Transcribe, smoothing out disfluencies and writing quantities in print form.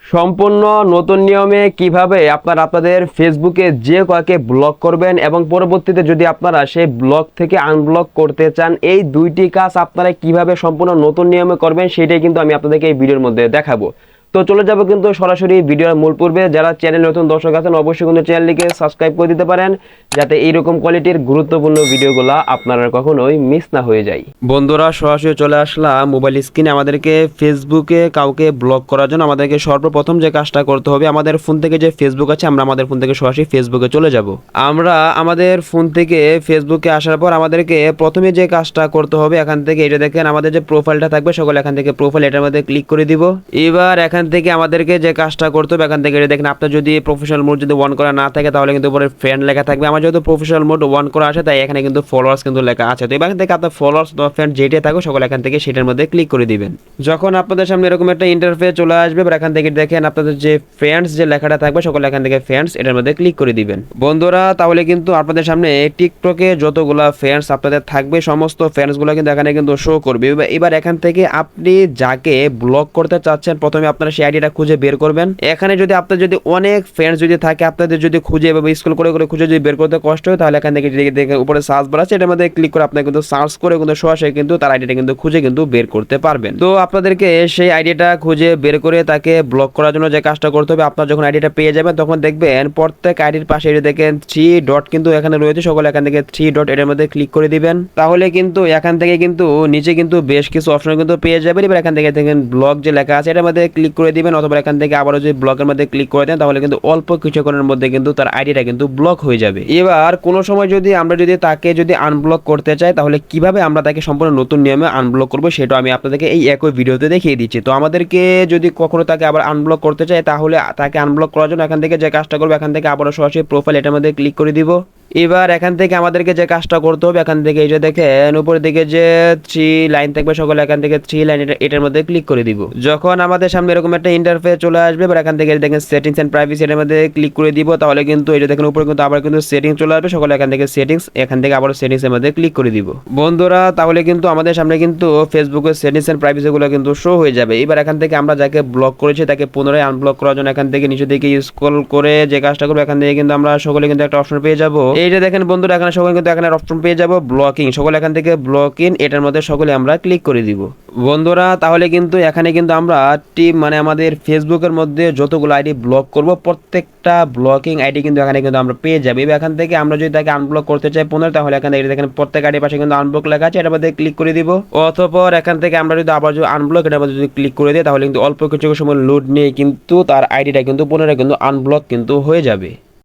সম্পূর্ণ নতুন নিয়মে কিভাবে আপনারা আপনাদের ফেসবুকে যে কাউকে ব্লক করবেন এবং পরবর্তীতে যদি আপনারা সেই ব্লক থেকে আনব্লক করতে চান, এই দুইটি কাজ আপনারা কিভাবে সম্পূর্ণ নতুন নিয়মে করবেন সেটাই কিন্তু আমি আপনাদেরকে এই ভিডিওর মধ্যে দেখাবো। তো চলে যাব কিন্তু সরাসরি ভিডিওর মূল পূর্বে। যারা চ্যানেল নতুন দর্শক আছেন অবশ্যই কিন্তু চ্যানেলটিকে সাবস্ক্রাইব করে দিতে পারেন, যাতে এইরকম কোয়ালিটির গুরুত্বপূর্ণ ভিডিওগুলো আপনারা কখনোই মিস না হয়ে যায়। বন্ধুরা, সরাসরি চলে আসলাম মোবাইল স্ক্রিনে। আমাদেরকে ফেসবুকে কাউকে ব্লক করার জন্য আমাদেরকে সর্বপ্রথম যে কাজটা করতে হবে, আমাদের ফোন থেকে যে ফেসবুক আছে আমরা আমাদের ফোন থেকে সরাসরি ফেসবুকে চলে যাব। আমরা আমাদের ফোন থেকে ফেসবুকে আসার পর আমাদেরকে প্রথমে যে কাজটা করতে হবে, এখান থেকে এটা দেখেন আমাদের যে প্রোফাইলটা থাকবে সকলে এখান থেকে প্রোফাইল এটার মধ্যে ক্লিক করে দিব। এবার এখান থেকে আমাদেরকে যে কাজটা করতে হবে, এখান থেকে এটা দেখেন আপনার যদি প্রফেশনাল মোড যদি অন করা না থাকে তাহলে কিন্তু উপরে ফ্রেন্ড লেখা থাকবে। আমার যেহেতু প্রফেশনাল মোড অন করা আছে তাই এখানে কিন্তু ফলোয়ার্স কিন্তু লেখা আছে। তো এখান থেকে আপনার ফলোয়ার্স বা ফ্রেন্ড যেটাই থাকবে সকলে এখান থেকে সেটার মধ্যে ক্লিক করে দিবেন। যখন আপনাদের সামনে এরকম একটা ইন্টারফেস চলে আসবে, এবার এখান থেকে দেখেন আপনাদের যে ফ্রেন্ডস যে লেখাটা থাকবে সকলে এখান থেকে ফ্রেন্ডস এটার মধ্যে ক্লিক করে দিবেন। বন্ধুরা, তাহলে কিন্তু আপনাদের সামনে টিকটকে যতগুলা ফ্রেন্ডস আপনাদের থাকবে সমস্ত ফ্রেন্ডসগুলো কিন্তু এখানে কিন্তু শো করবে। এবার এখান থেকে আপনি যাকে ব্লক করতে চাচ্ছেন প্রথমে আপনারা সেই আইডিটা খুঁজে বের করবেন। এখানে যদি আপনার যদি অনেক ফ্রেন্ডস যদি থাকে, আপনাদের যদি খুঁজে এভাবে স্ক্রল করে করে খুঁজে যদি বের করতে কষ্ট হয় তাহলে এখান থেকে দেখেন উপরে সার্চ বার আছে, এটার মধ্যে ক্লিক করে আপনারা কিন্তু সার্চ করে কিন্তু সরাসরি কিন্তু তার আইডিটা কিন্তু খুঁজে কিন্তু বের করতে পারবেন। তো আপনাদেরকে সেই আইডিটা খুঁজে বের করে তাকে ব্লক করার জন্য যে কাজটা করতে হবে, আপনারা যখন আইডিটা পেয়ে যাবেন তখন দেখবেন প্রত্যেক আইডির পাশে এটা দেখেন 3 ডট কিন্তু এখানে রয়েছে, সকলে এখান থেকে 3 ডট এর মধ্যে ক্লিক করে দিবেন। তাহলে কিন্তু এখান থেকে কিন্তু নিচে কিন্তু বেশ কিছু অপশন কিন্তু পেয়ে যাবেন। এবার এখান থেকে দেখেন ব্লক যে লেখা আছে এটার মধ্যে ক্লিক করে দিবেন, অথবা এখান থেকে আবারও যদি ব্লকের মধ্যে ক্লিক করে দেন তাহলে কিন্তু অল্প কিছুক্ষণের মধ্যে কিন্তু তার আইডিটা কিন্তু ব্লক হয়ে যাবে। এবার কোনো সময় যদি আমরা যদি তাকে যদি আনব্লক করতে চাই তাহলে কিভাবে আমরা তাকে সম্পূর্ণ নতুন নিয়মে আনব্লক করবো সেটা আমি আপনাদেরকে এই একই ভিডিওতে দেখিয়ে দিচ্ছি। তো আমাদেরকে যদি কখনো তাকে আবার আনব্লক করতে চাই তাহলে তাকে আনব্লক করার জন্য এখান থেকে যে কাজটা করবো, এখান থেকে আবারও সরাসরি প্রোফাইল এটার মধ্যে ক্লিক করে দিব। এবার এখান থেকে আমাদেরকে যে কাজটা করতে হবে, এখান থেকে এই যে দেখেন উপরের দিকে যে 3 লাইন থাকবে সকলে এখান থেকে 3 লাইন এটার মধ্যে ক্লিক করে দিব। যখন আমাদের সামনে এরকম একটা ইন্টারফেস চলে আসবে, এবার এখান থেকে দেখেন সেটিংস এন্ড প্রাইভেসি এর মধ্যে ক্লিক করে দিব। তাহলে কিন্তু এই যে দেখেন উপরে কিন্তু আবার কিন্তু সেটিংস চলে আসবে, সকলে এখান থেকে সেটিংস এখান থেকে আবার সেটিংস এর মধ্যে ক্লিক করে দিব। বন্ধুরা, তাহলে কিন্তু আমাদের সামনে কিন্তু ফেসবুকের সেটিংস এন্ড প্রাইভেসি গুলো কিন্তু শো হয়ে যাবে। এবার এখান থেকে আমরা যাকে ব্লক করেছি তাকে পুনরায় আনব্লক করার জন্য এখান থেকে নিচে দিকে স্ক্রল করে যে কাজটা করব, এখান থেকে কিন্তু আমরা সকলে কিন্তু একটা অপশন পেয়ে যাব। এই যে দেখেন বন্ধুরা, এখানে সকলে কিন্তু এখানে অপশন পেয়ে যাব ব্লকিং, সকলে এখান থেকে ব্লকিং এটার মধ্যে সকলে আমরা ক্লিক করে দিব। বন্ধুরা, তাহলে কিন্তু এখানে কিন্তু আমরা টিম মানে আমাদের ফেসবুকের মধ্যে যতগুলো আইডি ব্লক করব প্রত্যেকটা ব্লকিং আইডি কিন্তু এখানে কিন্তু আমরা পেয়ে যাবো। এবার এখান থেকে আমরা যদি তাকে আনব্লক করতে চাই পুনরায় তাহলে এখানে দেখেন প্রত্যেক আইডির পাশে কিন্তু আনব্লক লেখা আছে, এটার মধ্যে ক্লিক করে দিব। অতঃপর এখান থেকে আমরা যদি আবার যদি আনব্লক এটার মধ্যে যদি ক্লিক করে দিই তাহলে কিন্তু অল্প কিছু সময় লোড নিয়ে কিন্তু তার আইডিটা কিন্তু পুনরায় কিন্তু আনব্লক কিন্তু হয়ে যাবে।